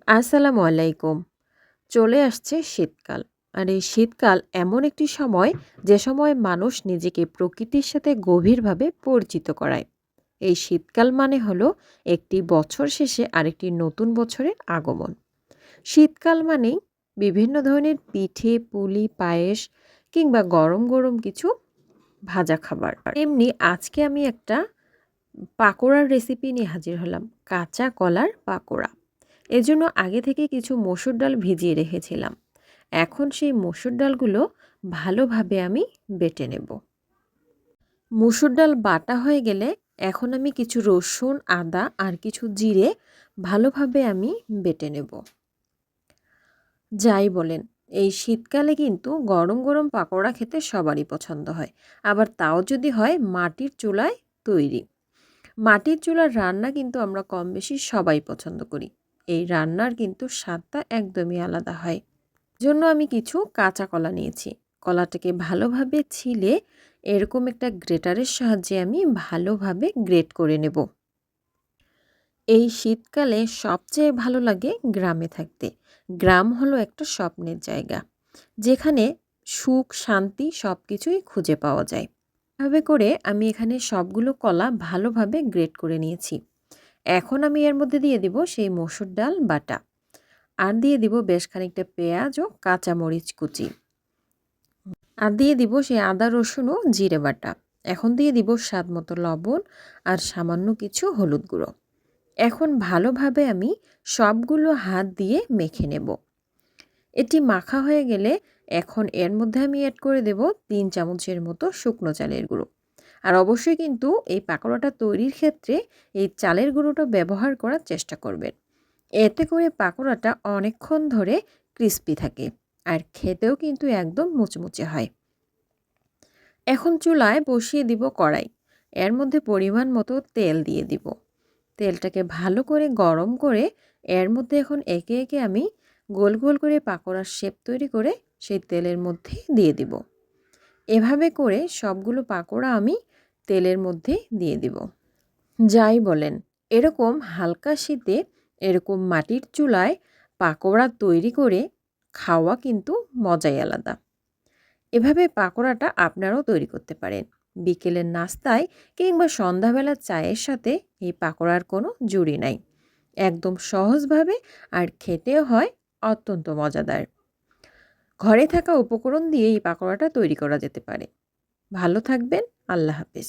আসসালামু আলাইকুম। চলে আসছে শীতকাল। আর এই শীতকাল এমন একটি সময় যে সময় মানুষ নিজেকে প্রকৃতির সাথে গভীরভাবে পরিচিত করায়। এই শীতকাল মানে হলো একটি বছর শেষে আরেকটি নতুন বছরের আগমন। শীতকাল মানেই বিভিন্ন ধরনের পিঠে, পুলি, পায়েস কিংবা গরম গরম কিছু ভাজা খাবার। এমনি আজকে আমি একটা পাকোড়ার রেসিপি নিয়ে হাজির হলাম। কাঁচা কলার পাকোড়া। এজন্য আগে থেকে কিছু মসুর ডাল ভিজিয়ে রেখেছিলাম। এখন সেই মসুর ডালগুলো ভালোভাবে আমি বেটে নেব। মসুর ডাল বাটা হয়ে গেলে এখন আমি কিছু রসুন, আদা আর কিছু জিরে ভালোভাবে আমি বেটে নেব। যাই বলেন, এই শীতকালে কিন্তু গরম গরম পাকোড়া খেতে সবারই পছন্দ হয়। আবার তাও যদি হয় মাটির চুলায় তৈরি। মাটির চুলার রান্না কিন্তু আমরা কম বেশি সবাই পছন্দ করি। এই রান্নার কিন্তু স্বাদটা একদমই আলাদা হয়। জন্য আমি কিছু কাঁচা কলা নিয়েছি। কলাটাকে ভালোভাবে ছিলে এরকম একটা গ্রেটারের সাহায্যে আমি ভালোভাবে গ্রেট করে নেব। এই শীতকালে সবচেয়ে ভালো লাগে গ্রামে থাকতে। গ্রাম হলো একটা স্বপ্নের জায়গা, যেখানে সুখ, শান্তি সব কিছুই খুঁজে পাওয়া যায়। এভাবে করে আমি এখানে সবগুলো কলা ভালোভাবে গ্রেট করে নিয়েছি। এখন আমি এর মধ্যে দিয়ে দিব সেই মসুর ডাল বাটা। আর দিয়ে দিব বেশ খানিকটা পেঁয়াজ ও কাঁচামরিচ কুচি। আর দিয়ে দিব সেই আদা, রসুন ও জিরে বাটা। এখন দিয়ে দিব স্বাদ মতো লবণ আর সামান্য কিছু হলুদ গুঁড়ো। এখন ভালোভাবে আমি সবগুলো হাত দিয়ে মেখে নেব। এটি মাখা হয়ে গেলে এখন এর মধ্যে আমি অ্যাড করে দেব 3 চামচের মতো শুকনো চালের গুঁড়ো। আর অবশ্যই কিন্তু এই পাকোড়াটা তৈরির ক্ষেত্রে এই চালের গুঁড়োটা ব্যবহার করার চেষ্টা করবেন। এতে করে পাকোড়াটা অনেকক্ষণ ধরে ক্রিস্পি থাকে আর খেতেও কিন্তু একদম মুচমুচে হয়। এখন চুলায় বসিয়ে দিব কড়াই। এর মধ্যে পরিমাণ মতো তেল দিয়ে দিব। তেলটাকে ভালো করে গরম করে এর মধ্যে এখন একে একে আমি গোল গোল করে পাকোড়ার শেপ তৈরি করে সেই তেলের মধ্যে দিয়ে দিব। এভাবে করে সবগুলো পাকোড়া আমি তেলের মধ্যে দিয়ে দিব। যাই বলেন, এরকম হালকা শীতে এরকম মাটির চুলায় পাকোড়া তৈরি করে খাওয়া কিন্তু মজাই আলাদা। এভাবে পাকোড়াটা আপনারাও তৈরি করতে পারেন। বিকেলের নাস্তায় কিংবা সন্ধ্যাবেলা চায়ের সাথে এই পাকোড়ার কোনো জুড়ি নাই। একদম সহজভাবে আর খেতেও হয় অত্যন্ত মজাদার। ঘরে থাকা উপকরণ দিয়ে এই পাকোড়াটা তৈরি করা যেতে পারে। ভালো থাকবেন। আল্লাহ হাফেজ।